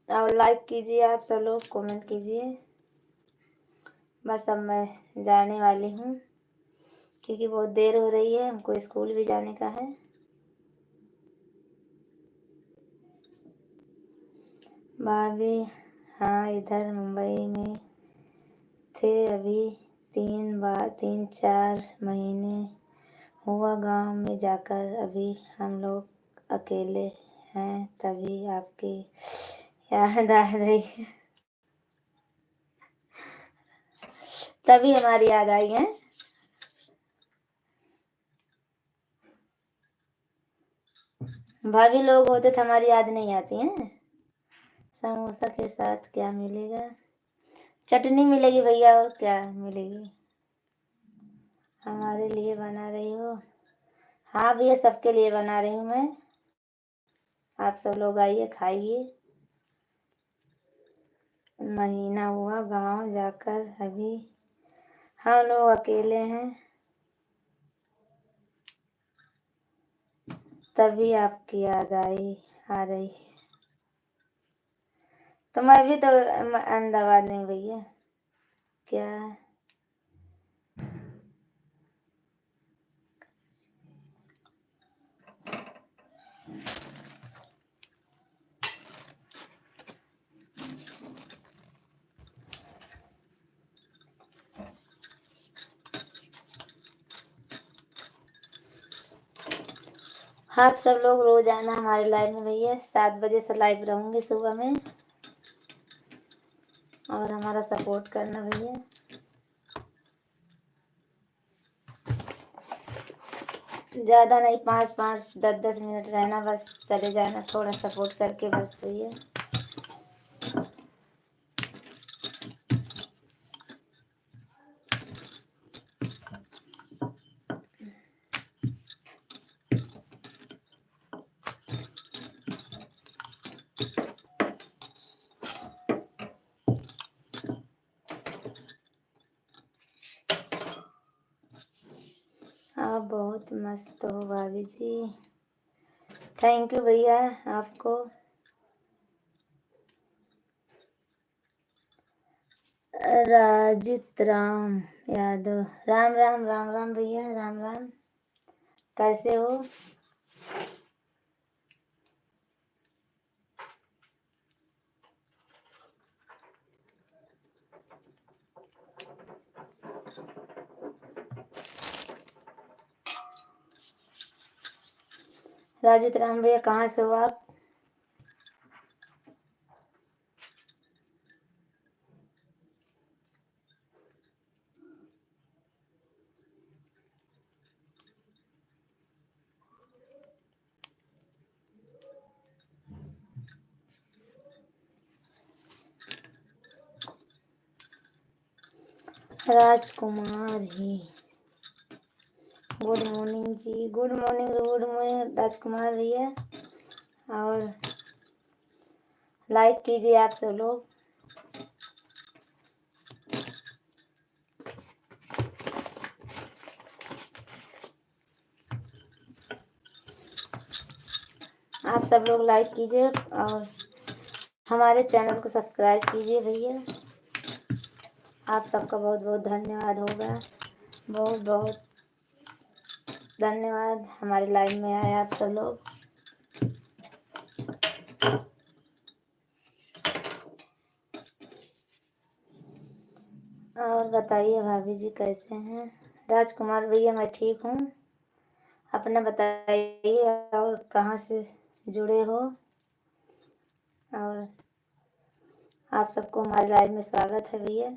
और लाइक कीजिए, आप सब लोग कमेंट कीजिए। बस अब मैं जाने वाली हूँ क्योंकि बहुत देर हो रही है, हमको स्कूल भी जाने का है। भाभी, हाँ इधर मुंबई में थे, अभी 3-4 महीने हुआ गांव में जाकर। अभी हम लोग अकेले हैं, तभी आपकी याद आ रही है। तभी हमारी याद आई है। भाभी लोग होते तो हमारी याद नहीं आती है। समोसा के साथ क्या मिलेगा? चटनी मिलेगी भैया, और क्या मिलेगी? हमारे लिए बना रही हो? हाँ भैया, सबके लिए बना रही हूँ मैं। आप सब लोग आइए, खाइए। महीना हुआ गांव जाकर, अभी हम लोग अकेले हैं, तभी आपकी याद आ रही। तो मैं भी तो अहमदाबाद में भैया। क्या? आप सब लोग रोज आना हमारे लाइव में भैया, 7 बजे से लाइव रहूंगी सुबह में, और हमारा सपोर्ट करना भैया। ज़्यादा नहीं, 5-5, 10-10 मिनट रहना, बस चले जाना, थोड़ा सपोर्ट करके बस भैया। आप बहुत मस्त हो भाभी जी। थैंक यू भैया आपको। राजित राम यादव, राम राम, राम राम भैया, राम राम। कैसे हो? राजित राम भैया, कहाँ से हो आप? राजकुमार ही। गुड मॉर्निंग जी, गुड मॉर्निंग राजकुमार भैया। और लाइक कीजिए आप सब लोग। आप सब लोग लाइक कीजिए और हमारे चैनल को सब्सक्राइब कीजिए भैया। आप सबका बहुत बहुत धन्यवाद होगा। बहुत बहुत धन्यवाद हमारे लाइव में आए आप सब लोग। और बताइए भाभी जी कैसे हैं? राजकुमार भैया मैं ठीक हूँ। अपना बताइए और कहाँ से जुड़े हो। और आप सबको हमारे लाइव में स्वागत है भैया।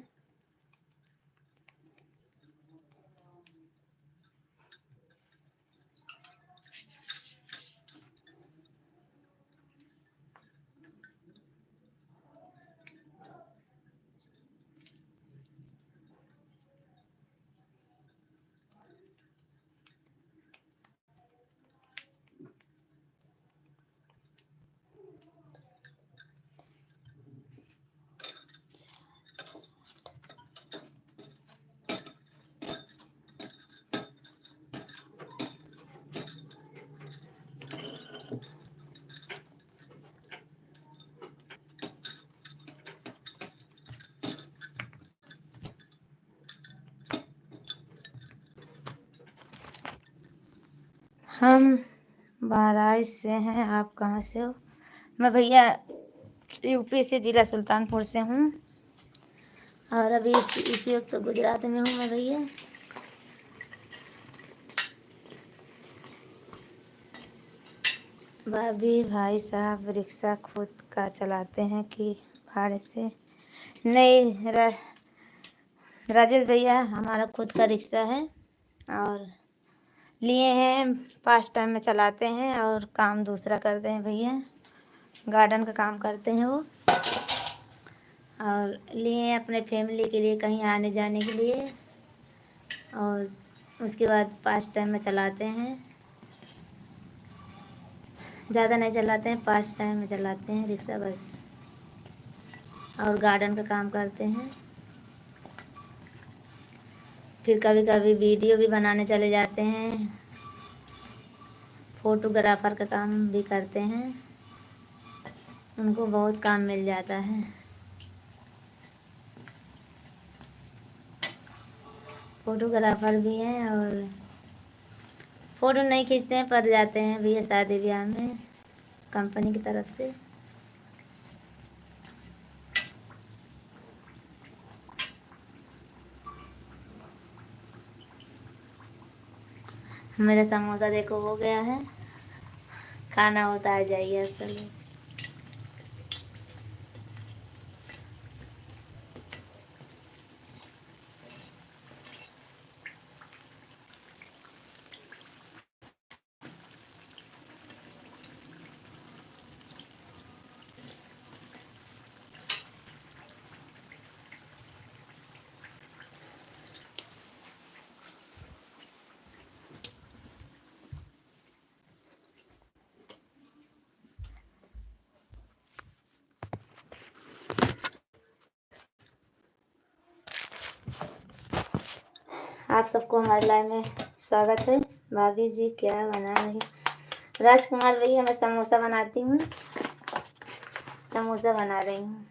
हम बहराइच से हैं। आप कहाँ से हो? मैं भैया यूपी से, जिला सुल्तानपुर से हूँ। और अभी इसी वक्त तो गुजरात में हूँ मैं भैया। भाभी भाई साहब रिक्शा खुद का चलाते हैं कि भाड़े से? नहीं राजेश भैया, हमारा खुद का रिक्शा है और लिए हैं, पास टाइम में चलाते हैं और काम दूसरा करते हैं भैया। गार्डन का काम करते हैं वो। और लिए हैं अपने फैमिली के लिए, कहीं आने जाने के लिए। और उसके बाद पास टाइम में चलाते हैं। ज़्यादा नहीं चलाते हैं, पास टाइम में चलाते हैं रिक्शा बस। और गार्डन का काम करते हैं। फिर कभी कभी वीडियो भी बनाने चले जाते हैं। फोटोग्राफर का काम भी करते हैं। उनको बहुत काम मिल जाता है। फोटोग्राफर भी हैं और फ़ोटो नहीं खींचते हैं पर जाते हैं भैया शादी ब्याह में कंपनी की तरफ से। मेरा समोसा देखो हो गया है। खाना होता आ जाइए आप सब लोग। आप सबको हमारे लाइव में स्वागत है। भाभी जी क्या बना रही? राजकुमार भैया मैं समोसा बनाती हूँ। समोसा बना रही हूँ।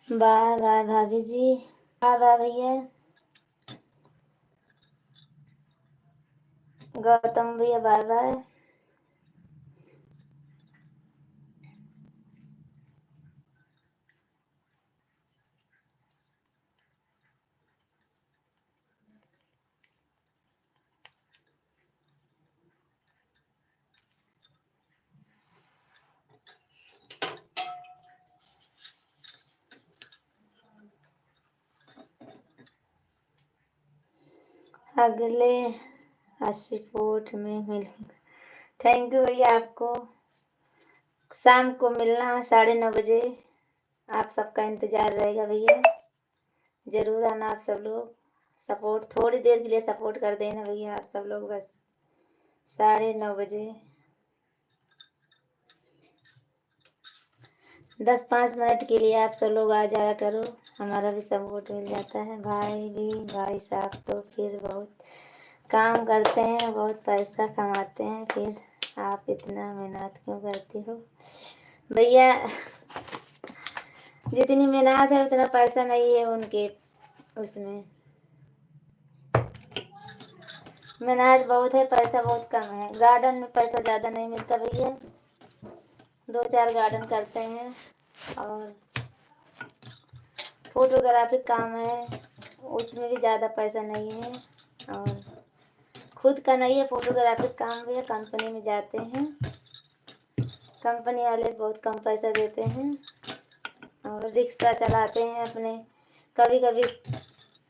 बाय बाय भाभी जी। बाय बाय भैया। गौतम भैया बाय बाय। अगले 80 फुट में मिलूंगा। थैंक यू भैया, आपको शाम को मिलना 9:30 बजे। आप सबका इंतज़ार रहेगा भैया, ज़रूर आना आप सब लोग। सपोर्ट थोड़ी देर के लिए सपोर्ट कर देना भैया आप सब लोग, बस 9:30 बजे। 10-5 मिनट के लिए आप सब लोग आ जाया करो, हमारा भी सपोर्ट मिल जाता है। भाई साहब तो फिर बहुत काम करते हैं, बहुत पैसा कमाते हैं, फिर आप इतना मेहनत क्यों करती हो भैया? जितनी मेहनत है उतना पैसा नहीं है उनके उसमें। मेहनत बहुत है, पैसा बहुत कम है। गार्डन में पैसा ज़्यादा नहीं मिलता भैया, 2-4 गार्डन करते हैं। और फोटोग्राफी काम है, उसमें भी ज़्यादा पैसा नहीं है। और खुद का नहीं है फोटोग्राफी काम भी है, कंपनी में जाते हैं, कंपनी वाले बहुत कम पैसा देते हैं। और रिक्शा चलाते हैं अपने, कभी कभी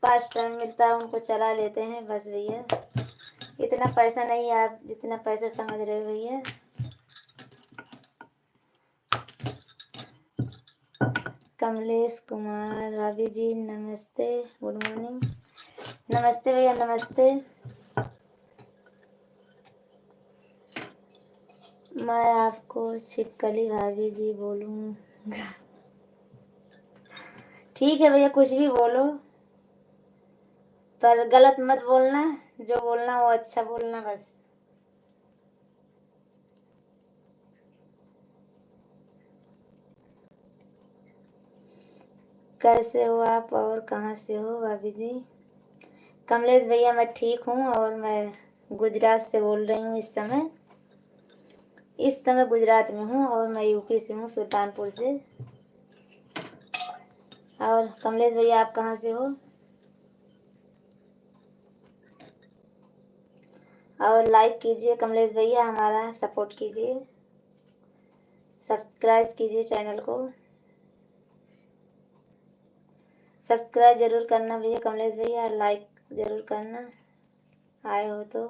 पास टाइम मिलता है उनको चला लेते हैं, बस भैया इतना पैसा नहीं है आप जितना पैसा समझ रहे हो भैया। कमलेश कुमार, भाभी जी नमस्ते, गुड मॉर्निंग। नमस्ते भैया, नमस्ते। मैं आपको छिपकली भाभी जी बोलूँगा। ठीक है भैया, कुछ भी बोलो पर गलत मत बोलना, जो बोलना वो अच्छा बोलना बस। कैसे हो आप और कहाँ से हो भाभी जी? कमलेश भैया मैं ठीक हूँ, और मैं गुजरात से बोल रही हूँ इस समय गुजरात में हूँ, और मैं यूपी से हूँ, सुल्तानपुर से। और कमलेश भैया आप कहाँ से हो? और लाइक कीजिए कमलेश भैया, हमारा सपोर्ट कीजिए, सब्सक्राइब कीजिए चैनल को, सब्सक्राइब ज़रूर करना भैया कमलेश भैया, लाइक ज़रूर करना आए हो तो।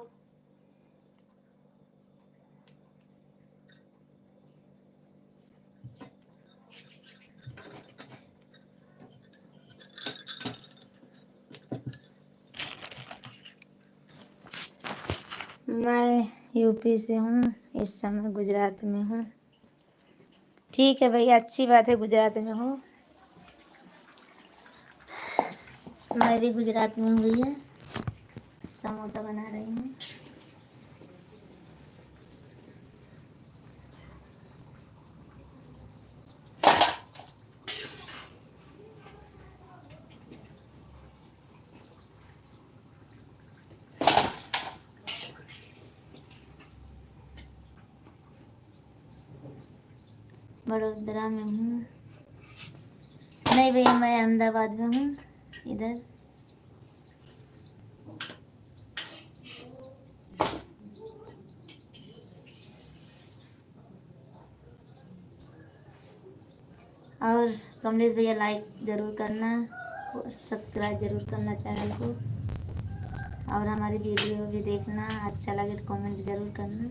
मैं यूपी से हूँ, इस समय गुजरात में हूँ। ठीक है भैया, अच्छी बात है गुजरात में हूँ, मैं भी गुजरात में हूँ भैया। समोसा बना रही हूँ। बड़ोदरा में हूँ। नहीं भैया, मैं अहमदाबाद में हूँ इधर। और कमलेश भैया लाइक ज़रूर करना, सब्सक्राइब ज़रूर करना चैनल को, और हमारी वीडियो भी देखना, अच्छा लगे तो कमेंट ज़रूर करना।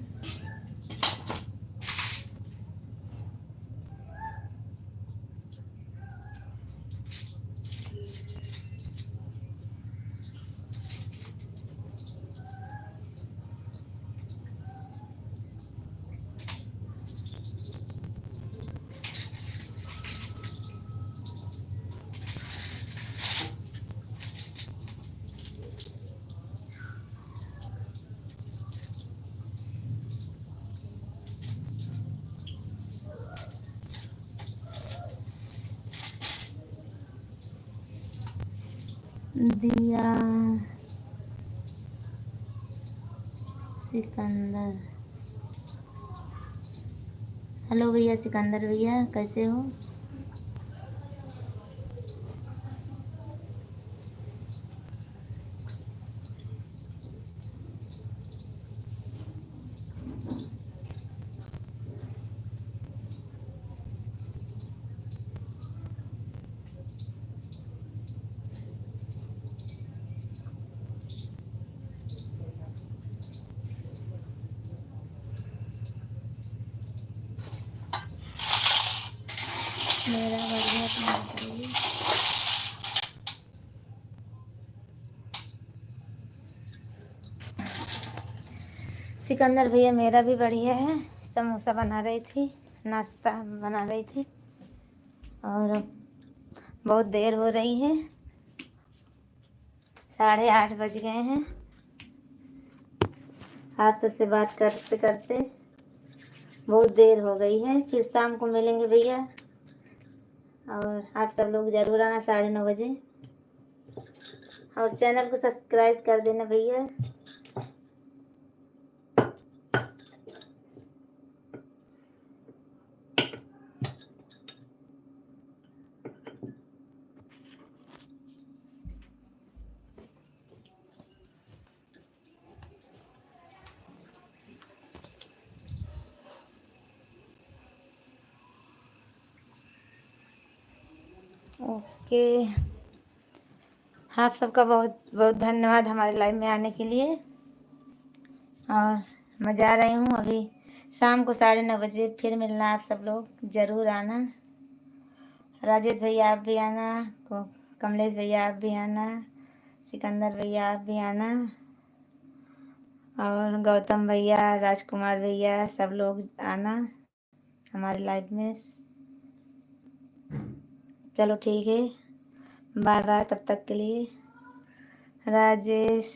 दिया सिकंदर, हेलो भैया सिकंदर भैया, कैसे हो? मेरा बढ़िया, तुम बताइए। सिकंदर भैया मेरा भी बढ़िया है। समोसा बना रही थी, नाश्ता बना रही थी, और बहुत देर हो रही है, 8:30 बज गए हैं। आप सबसे बात करते करते बहुत देर हो गई है। फिर शाम को मिलेंगे भैया, और आप सब लोग ज़रूर आना 9:30 बजे, और चैनल को सब्सक्राइब कर देना भैया। ओके, आप सबका बहुत बहुत धन्यवाद हमारे लाइव में आने के लिए। और मैं जा रही हूँ अभी। शाम को 9:30 बजे फिर मिलना, आप सब लोग ज़रूर आना। राजेश भैया आप भी आना, कमलेश भैया आप भी आना, सिकंदर भैया आप भी आना, और गौतम भैया, राजकुमार भैया, सब लोग आना हमारे लाइव में। चलो ठीक है, बाय बाय तब तक के लिए। राजेश